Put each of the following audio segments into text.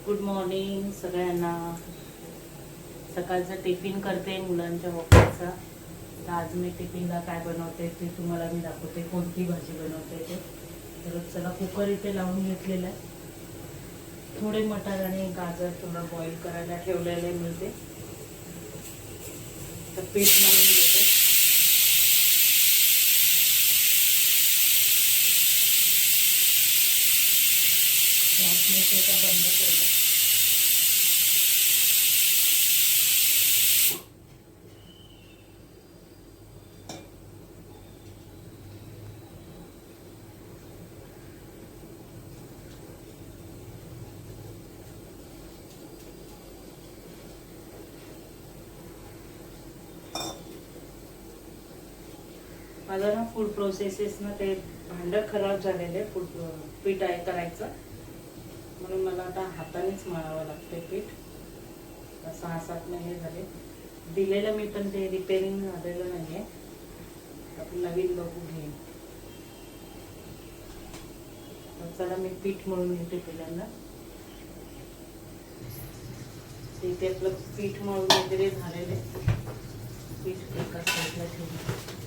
Good morning सगळ्यांना. सकाळचा tiffin करते मुलांच्या ऑफिसचा. तर आज मी टिफिनला काय बनवते ते तुम्हाला मी दाखवते, कोणती भाजी बनवते ते. तर चला, कुकर इथे लावून घेतलेला आहे. थोडे मटार आणि गाजर थोडं बॉईल करायला ठेवलेले मी ते. तर पीठ मळून घेते. गॅस बंद केलं. माझं ना फूड प्रोसेसेस ना ते भांडं खराब झालेले पीठ आहे करायचं, म्हणून मला आता हातानेच मळावं लागते पीठ. 6-7 महिने झाले दिलेलं मी, पण ते रिपेअरिंग झालेलं नाही आहे. आपण नवीन बघू घेईन. चला, मी पीठ मळून घेते पहिल्यांदा. इथे आपलं पीठ मळून वगैरे झालेले. पीठ एका साईडला ठेवून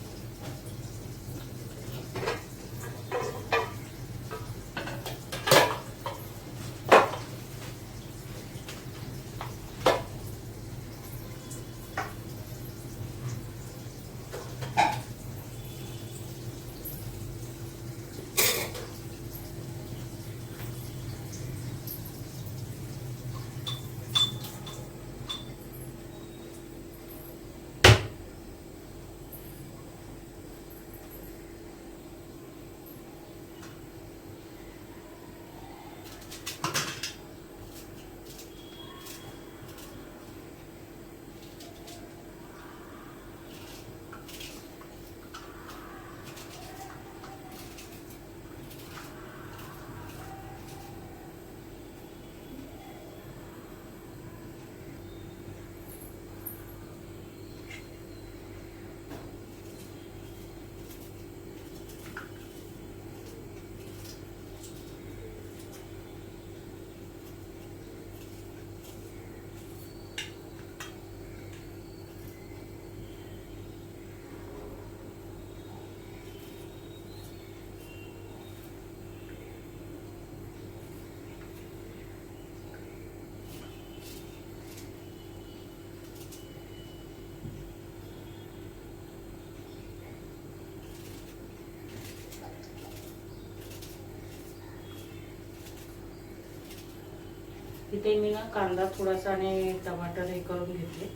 तिथे मी ना कांदा थोडासा आणि टमाटर हे करून घेतले,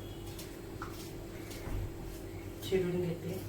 चिरून घेते.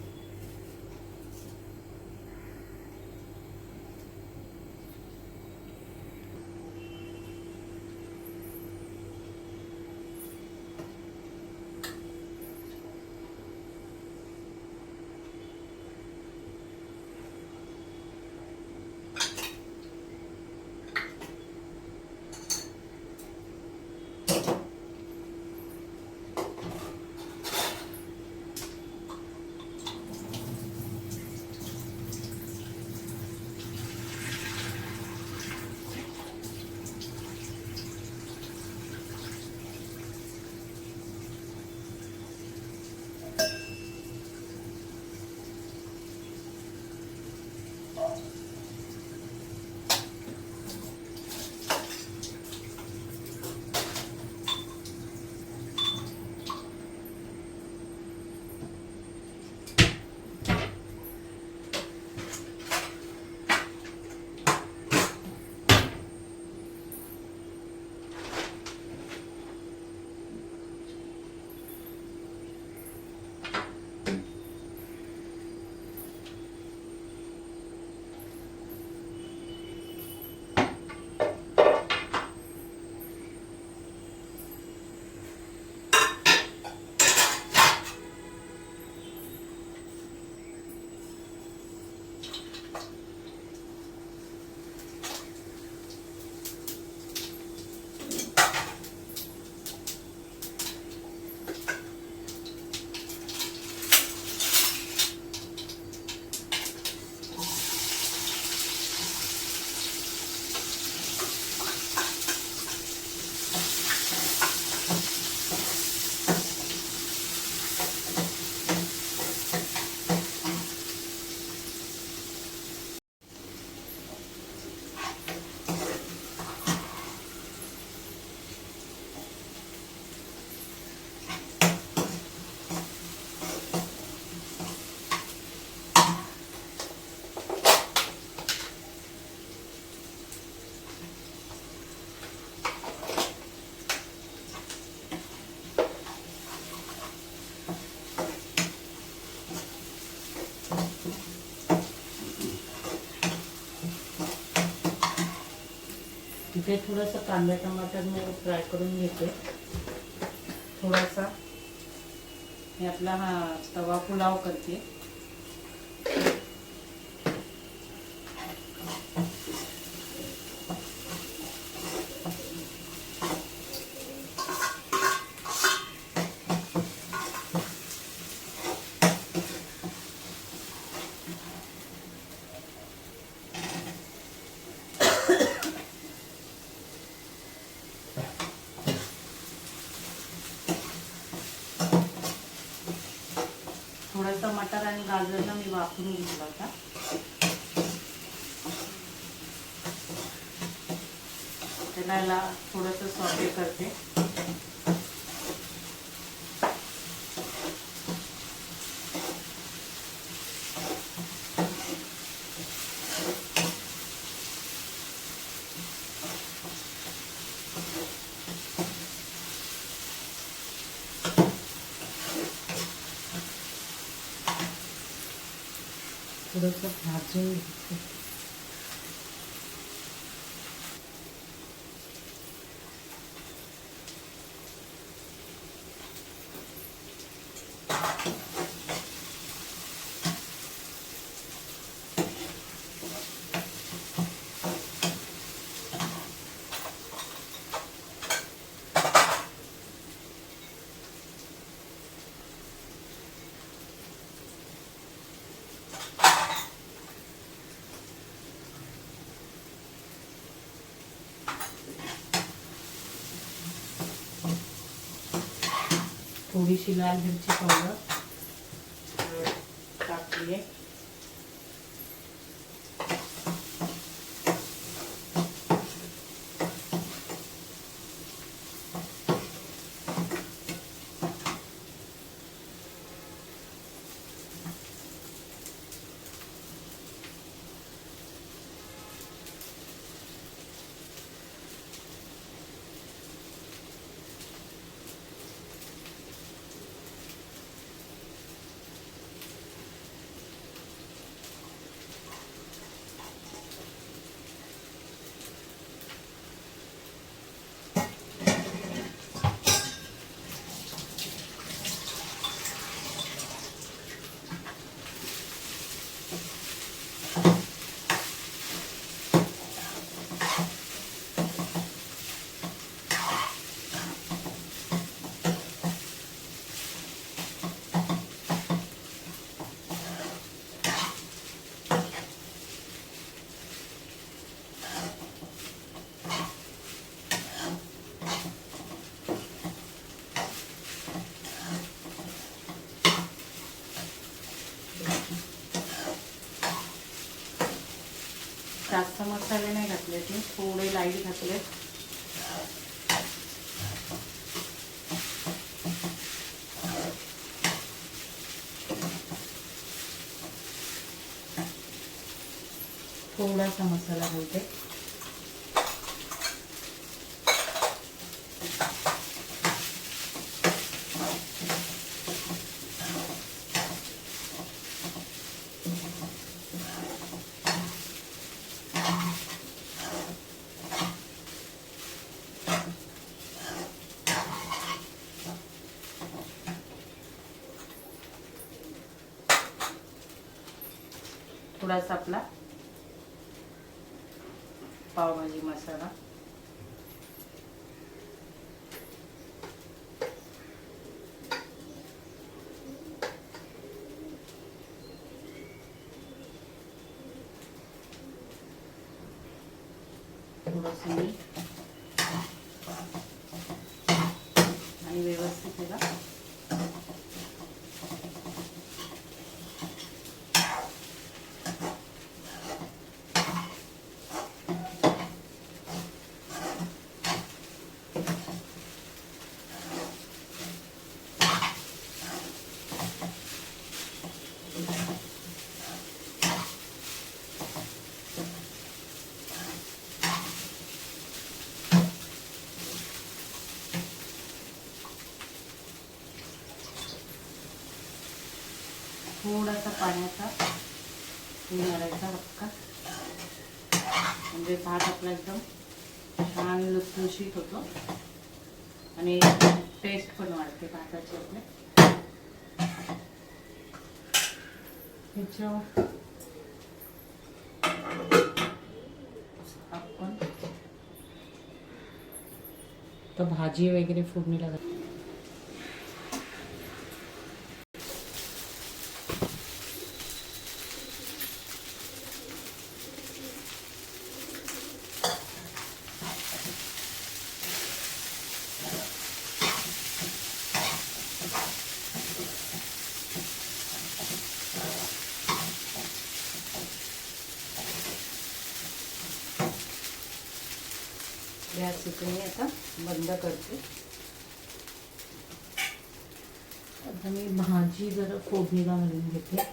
इथे थोडंसं कांदा टमाटर मी फ्राय करून घेते. थोडासा मी आपला हा तवा पुलाव करते. थोडासा मटार आणि गाजरला मी वाफवून घेतला होता. त्याला थोडंसं सॉटे करते. थोडंसं भाजून घेते. थोडीशी लाल मिरची पावडर टाकली आहे. जास्त मसाले नाही घातले, मी थोडे लाईट घातले. थोडासा मसाला घालते. थोडासा आपला पावभाजी मसाला, थोडंसं मीठ आणि व्यवस्थित त्याला थोडासा पाण्याचा मारायचा हक्का, म्हणजे भात आपला एकदम छान लुसलुशीत होतो आणि टेस्ट पण वाढते भाताची आपल्या. आपण तर भाजी वगैरे फोडणीला घालतो. गॅस इथे मी आता बंद करते. आता मी भाजी जरा फोडणीला घालून घेते.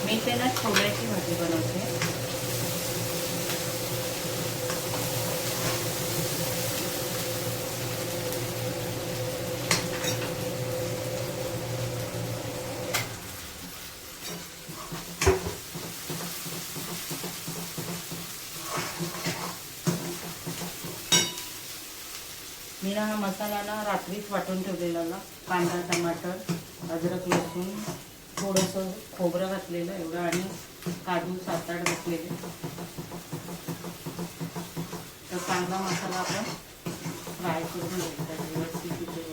मी ते ना छोल्याची भाजी बनवते. मी ना हा मसाला ना रात्रीच वाटून ठेवलेला ना. कांदा, टमाटर, अद्रक, लसूण, थोडंसं खोबरं घातलेलं एवढं आणि काजू 7-8 घातलेले. तर कांदा मसाला आपण फ्राय करून घ्यायचा व्यवस्थित तिथे.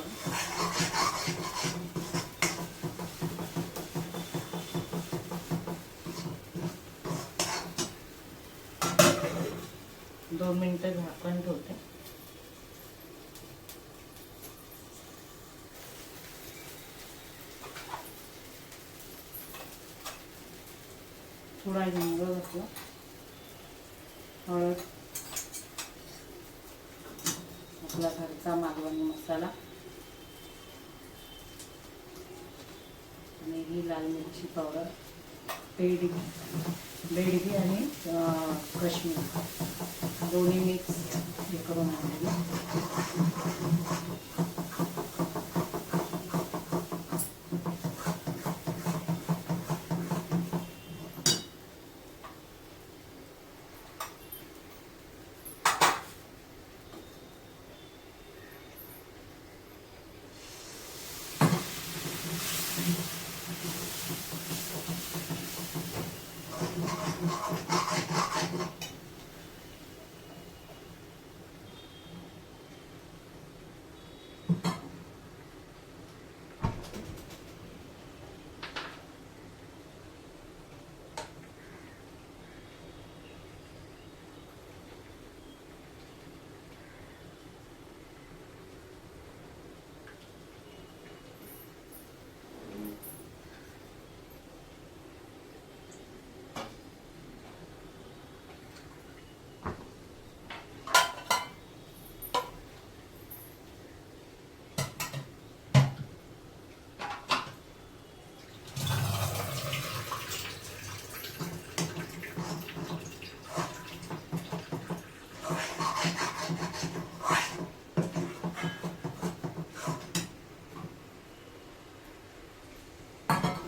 2 मिनिटं झाकण ठेवते. थोडा हिंग घातला, हळद, आपला घरचा मालवणी मसाला आणि ही लाल मिरची पावडर, बेडगी आणि काश्मीर दोन्ही मिक्स हे करून आणलेलं.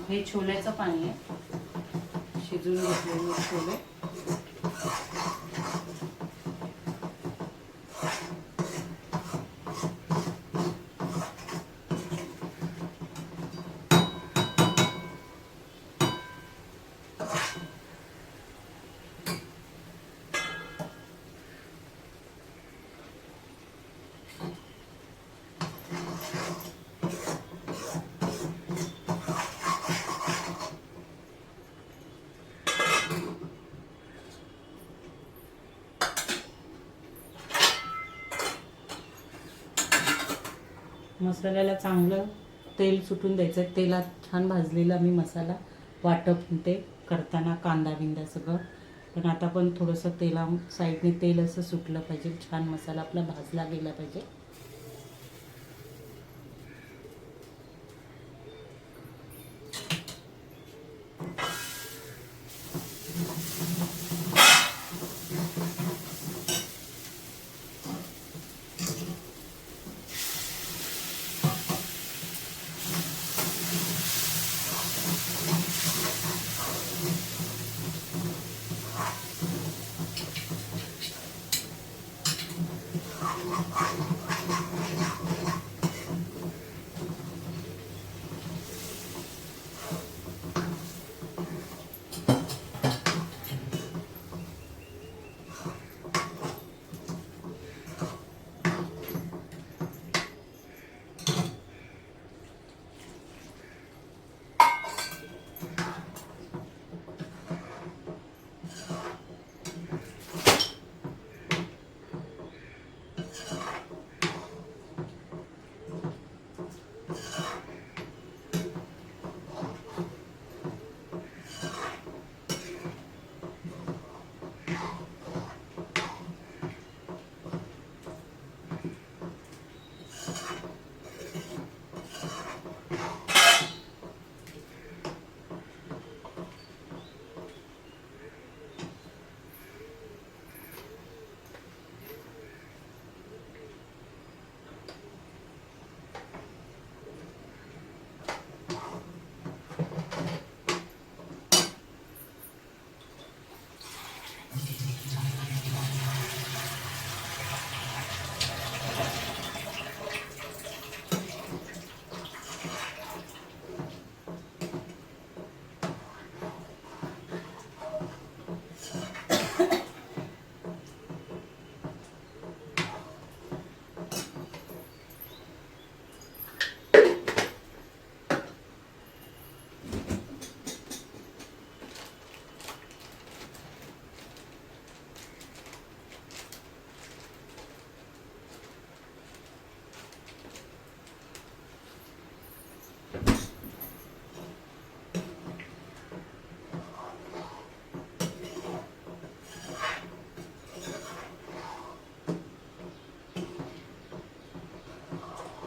हे छोल्याचं पाणी आहे, शिजून घेतलेले छोले. मसाल्याला चांगलं तेल सुटून द्यायचं. तेलात छान भाजलेला मी मसाला वाटप ते करताना कांदा बिंदा सगळं. पण आता पण थोडंसं तेला साईडने तेल असं सुटलं पाहिजे, छान मसाला आपला भाजला गेला पाहिजे.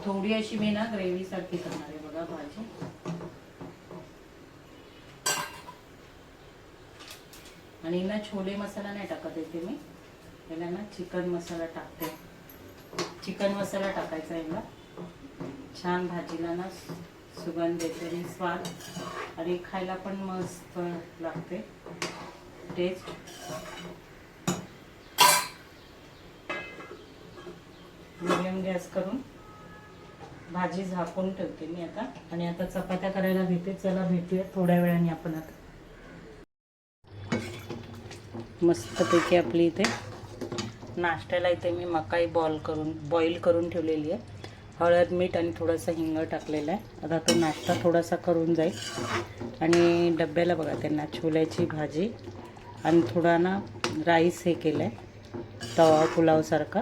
थोडी अशी मी ना ग्रेव्ही सारखी करणार आहे बघा भाजी. आणि ना छोले मसाला नाही टाकत येते मी, याला ना चिकन मसाला टाकते. चिकन मसाला टाकायचा याला, छान भाजीला ना सुगंध येते आणि स्वाद, आणि खायला पण मस्त लागते टेस्ट. मीडियम गॅस करून भाजी झाकून ठेवते मी आता. आणि आता चपात्या करायला घेते. चला भेटूया थोड्या वेळाने आपण. आता मस्तपैकी आपली इथे नाश्त्याला इथे मी मकाई बॉईल करून ठेवलेली आहे. हळद मीठ आणि थोडंसं हिंग टाकलेलं आहे. आता तो नाश्ता थोडासा करून जाईल. आणि डब्याला बघा त्यांना छोल्याची भाजी आणि थोडा ना राईस हे केलं आहे तवा पुलावसारखा.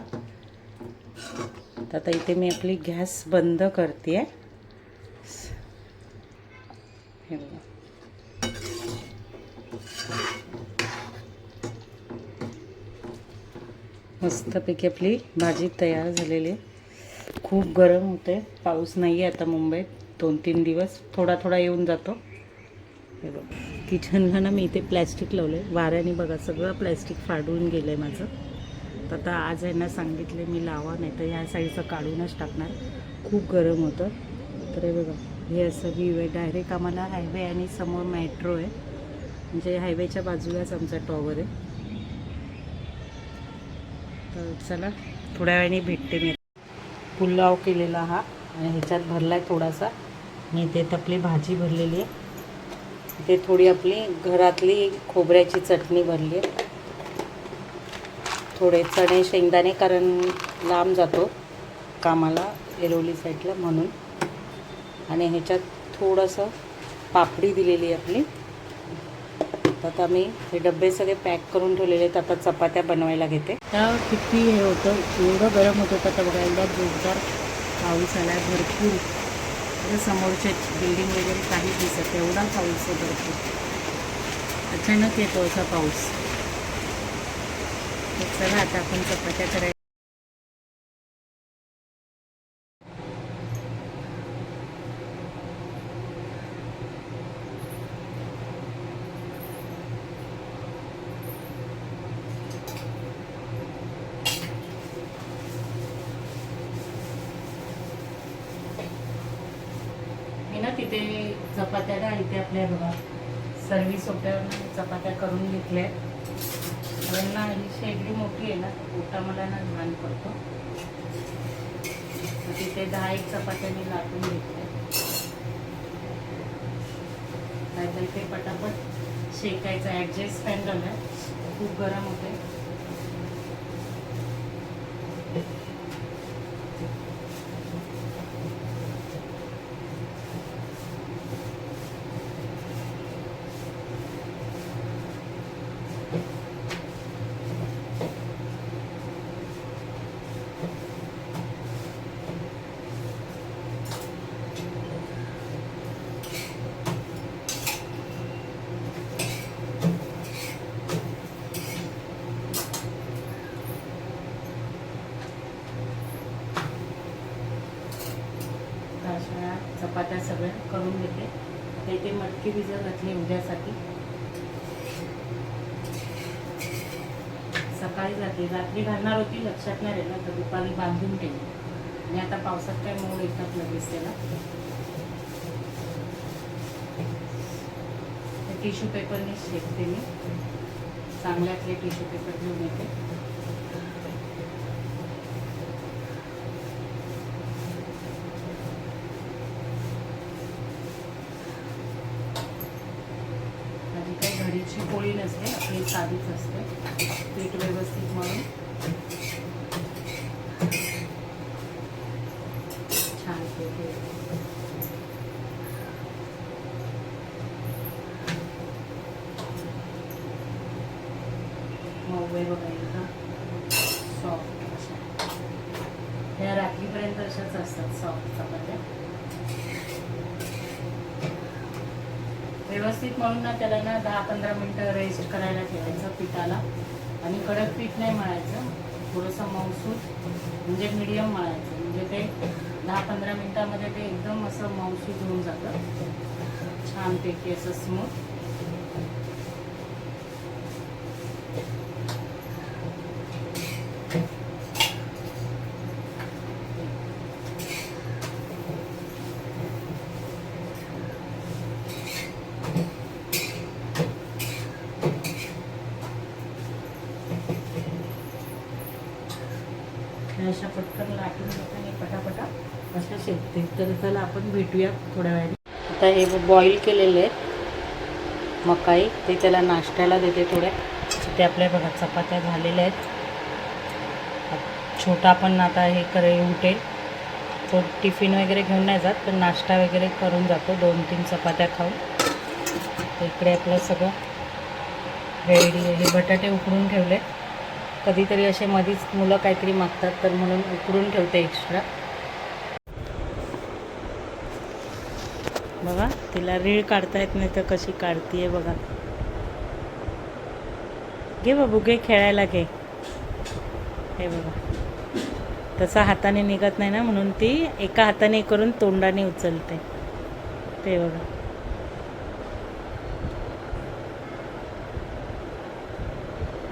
तर आता इथे मी आपली गॅस बंद करते आहे. हे बघा मस्तपैकी आपली भाजी तयार झालेली आहे. खूप गरम होते, पाऊस नाही आहे आता मुंबईत 2-3 दिवस, थोडा थोडा येऊन जातो. हे बघा किचनला ना मी इथे प्लॅस्टिक लावले, वाऱ्याने बघा सगळं प्लॅस्टिक फाडून गेलं आहे माझं. तर आता आज यांना सांगितले मी लावा, नाही तर ह्या साईडचं काढूनच टाकणार, खूप गरम होतं. तर हे बघा हे असं व्ह्यू आहे. डायरेक्ट आम्हाला हायवे आणि समोर मेट्रो आहे, म्हणजे हायवेच्या बाजूलाच आमचा टॉवर आहे. तर चला थोड्या वेळाने भेटते मी. पुलाव केलेला हा आणि ह्याच्यात भरला आहे थोडासा, आणि इथे आपली भाजी भरलेली आहे. इथे थोडी आपली घरातली खोबऱ्याची चटणी भरली आहे. थोडे चणे शेंगदाणे, कारण लांब जातो कामाला एरोली साईडला म्हणून. आणि ह्याच्यात थोडंसं पापडी दिलेली आहे आपली. आता मी हे डबे सगळे पॅक करून ठेवलेले आहेत. आता चपात्या बनवायला घेते. तर किती हे होतं, एवढं गरम होत होतं. आता बघा एवढा जोरदार पाऊस आला आहे भरपूर. तर समोरचे बिल्डिंग वगैरे काही दिसत, एवढा पाऊस आहे भरपूर. अचानक येतो असा पाऊस. तर चला आता आपण चपात्या करायला. मी ना तिथे चपात्या ना इथे आपल्या बघा सर्व्हिस होत्यावर चपात्या करून घेतल्या. कारण ना ही शेगडी मोठी आहे ना, मोठा मला ना घाण पडतो. तिथे 10-1 चपात्या मी लाटून घेतल्या. नाहीतर ते पटापट शेकायचं. ॲडजस्ट फॅन झालं, खूप गरम होते. अशा चपात्या सगळ्या करून घेते. आता इथे मटकी भिजत घातली उद्यासाठी. सकाळी जाते, रात्री घालणार होती, लक्षात नाही राहिलं, तर दुपारी बांधून ठेवली. आणि आता पावसात काय मोड येतात लगेच त्याला. टिश्यू पेपरने शेकते मी. चांगल्यातले टिश्यू पेपर घेऊन येते. माझी काही घडीची पोळी नसते, आपली साधीच असते. पीठ व्यवस्थित मळून छान पीठ मऊ बघायला सॉफ्ट अशा. या रात्रीपर्यंत अशाच असतात सॉफ्ट चपात्या. व्यवस्थित मळून ना त्याला ना 10-15 मिनटं रेस्ट करायला ठेवायचं पिठाला. आणि कडक पीठ नाही मळायचं, थोडंसं मऊसूत म्हणजे मीडियम मळायचं. म्हणजे ते 10-15 मिनटामध्ये ते एकदम असं मऊसूत होऊन जातं छानपैकी असं स्मूथ. अशा पटकन लाटून घेते आणि पटापटा अशा शेकते. तर चला आपण भेटूया थोड्या वेळाने. आता हे बॉईल केलेले आहेत मकाई, ते त्याला नाश्त्याला देते थोड्या. ते आपल्या बघा चपात्या झालेल्या आहेत. छोटा पण आता हे उठेल, तो टिफिन वगैरे घेऊन नाही जात, पण नाश्ता वगैरे करून जातो 2-3 चपात्या खाऊन. तर इकडे आपलं सगळं रेडी आहे. हे बटाटे उकडून ठेवले. कधीतरी असे मधीच मुलं काहीतरी मागतात, तर म्हणून उकडून ठेवते एक्स्ट्रा. बघा तिला रीळ काढता येत नाही तर कशी काढतीये बघा. घे बाबू, घे खेळायला, घे. हे बघा तसा हाताने निघत नाही ना, म्हणून ती एका हाताने करून तोंडाने उचलते. ते बघा.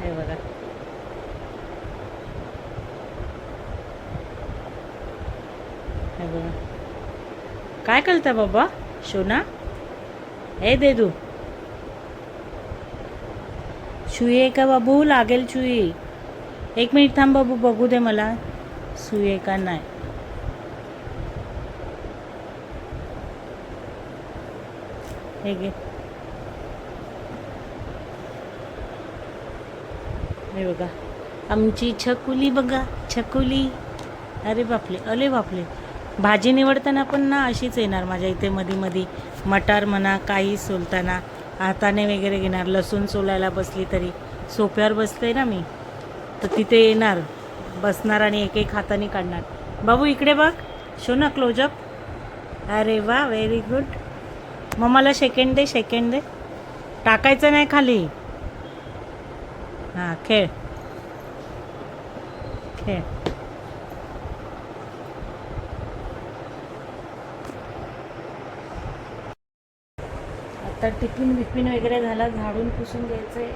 हे बघा. हे बघा काय करता बाबा शोना? ए दे दू सुई आहे का बाबू? लागेल सुई. एक मिनिट थांब बाबू, बघू दे मला सुई आहे का नाही. हे घे. हे बघा आमची छकुली बघा, छकुली. अरे बापले, अरे बापले. भाजी निवडताना पण ना अशीच येणार माझ्या इथे मध्ये मटार म्हणा काही सोलताना हाताने वगैरे घेणार. लसूण सोलायला बसली तरी सोप्यावर बसते ना मी, तर तिथे येणार, बसणार आणि एक एक हाताने काढणार. बाबू इकडे बघ, शो ना क्लोजअप. अरे वा, व्हेरी गुड. मग मला सेकंड दे, सेकंड दे. टाकायचं नाही खाली. हां खेळ खेळ. आता टिफिन बिफिन वगैरे झाला, झाडून पुसून घ्यायचं आहे.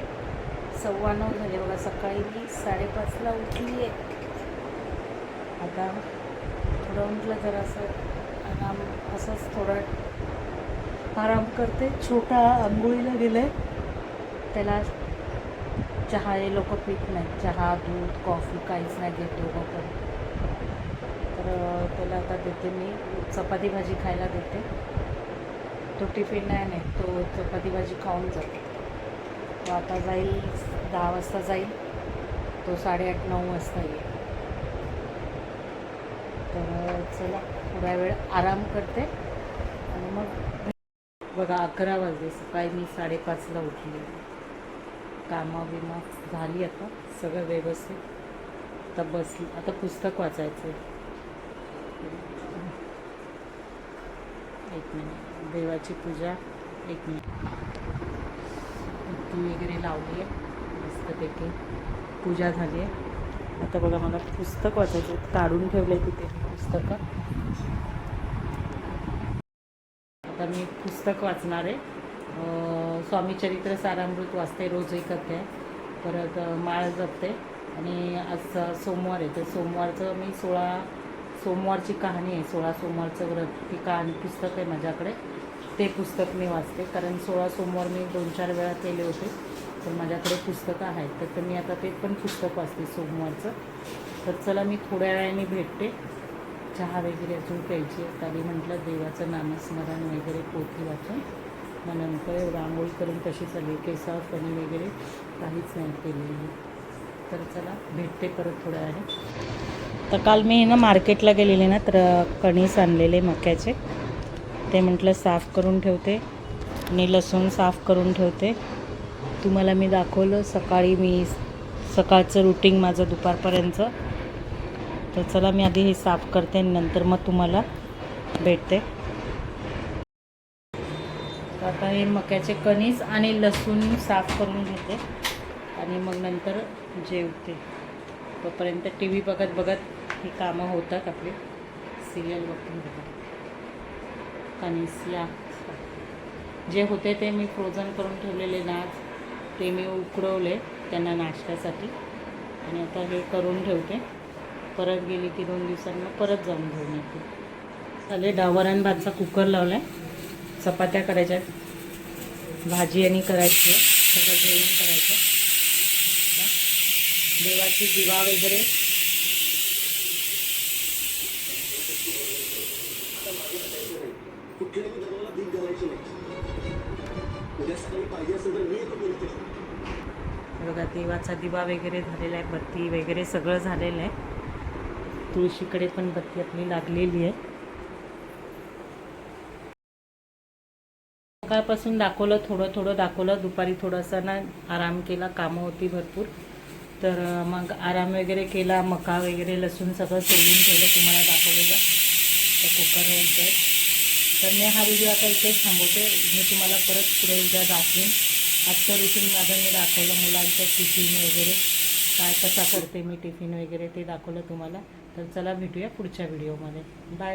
9:15 झाले बघा. सकाळी मी 5:30ला उठली आहे. आता थोडं उठलं जरासं आराम, असंच थोडं आराम करते. छोटा आंघोळीला गेलं आहे, त्याला चहा हे लोक पीत नाही, चहा दूध कॉफी काहीच नाही घेत दोघं पण. तर त्याला आता देते मी चपाती भाजी खायला देते. तो टिफिन नाही, तो चपाती भाजी खाऊन जातो. तो आता जाईल 10 वाजता जाईल, तो 8:30-9 वाजता येईल. तर चला थोडा वेळ आराम करते आणि मग बघा 11 वाजले. सकाळी मी 5:30ला उठली. कामं बिमं झाली, आता सगळं व्यवस्थित. आता बसली, आता पुस्तक वाचायचं. एक मिनिट, देवाची पूजा. एक मिनिट, ती वगैरे लावली आहे मस्तपैकी, पूजा झाली आहे. आता बघा मला पुस्तक वाचायचं, काढून ठेवलं आहे तिथे पुस्तकं. आता मी पुस्तक वाचणार आहे. स्वामी चरित्र सारामृत वाचते, रोज एक अध्याय. परत माळ जपते. आणि आज सोमवार आहे, तर सोमवारचं मी 16 सोमवारची कहाणी आहे, 16 सोमवारचं व्रत, ती कहाणी पुस्तक आहे माझ्याकडे. ते पुस्तक मी वाचते, कारण 16 सोमवार मी 2-4 वेळा केले होते, तर माझ्याकडे पुस्तकं आहेत. तर मी आता ते पण पुस्तक वाचते सोमवारचं. तर चला मी थोड्या वेळाने भेटते. चहा वगैरे अजून प्यायची आहे, तरी म्हटलं देवाचं नामस्मरण वगैरे पोथी वाचून मग नंतर रांगोळी करून कशी चालली, केसावर फणी वगैरे काहीच नाही केलेली. तर चला भेटते परत थोड्या वेळाने. तर काल मी ना मार्केटला गेलेले ना, तर कणीस आणलेले मक्याचे, ते म्हटलं साफ करून ठेवते आणि लसूण साफ करून ठेवते. तुम्हाला मी दाखवलं सकाळी, मी सकाळचं रुटीन माझं दुपारपर्यंत. तर चला मी आधी हे साफ करते आणि नंतर मग तुम्हाला भेटते. आता हे मक्याचे कणीस आणि लसूण साफ करून घेते आणि मग नंतर जेवते. तोपर्यंत टी व्ही बघत बघत ही कामं होतात आपली. सिरियल बघून बघत कणीस या जे होते ते मी फ्रोझन करून ठेवलेले ना, ते मी उकडवले त्यांना नाश्त्यासाठी. आणि आता हे करून ठेवते, परत गेली की 2 दिवसांना परत जाऊन घेऊन येते. चालेल, डावरण भातचा कुकर लावला आहे, चपात्या करायच्या, भाजी आणि करायची, सगळं जेवण करायचं. देवाची दिवा वगैरे बघा, देवाचा दिवा वगैरे झालेला आहे, बत्ती वगैरे सगळं झालेलं आहे. तुळशीकडे पण बत्ती आपली लागलेली आहे. सकाळपासून दाखवलं, थोडं दाखवलं. दुपारी थोडंसं ना आराम केला, कामं होती भरपूर, तर मग आराम वगैरे केला. मका वगैरे लसूण सगळं सोडून ठेवलं, तुम्हाला दाखवलेलं. तर कुकर होतं. तर मी हा व्हिडिओ आता इथेच थांबवते. मी तुम्हाला परत पुढे उद्या दाखवेन. आजचं रुटीन माझं मी दाखवलं, मुलांचं टिफिन वगैरे काय कसा करते मी टिफिन वगैरे ते दाखवलं तुम्हाला. तर चला भेटूया पुढच्या व्हिडिओमध्ये. बाय.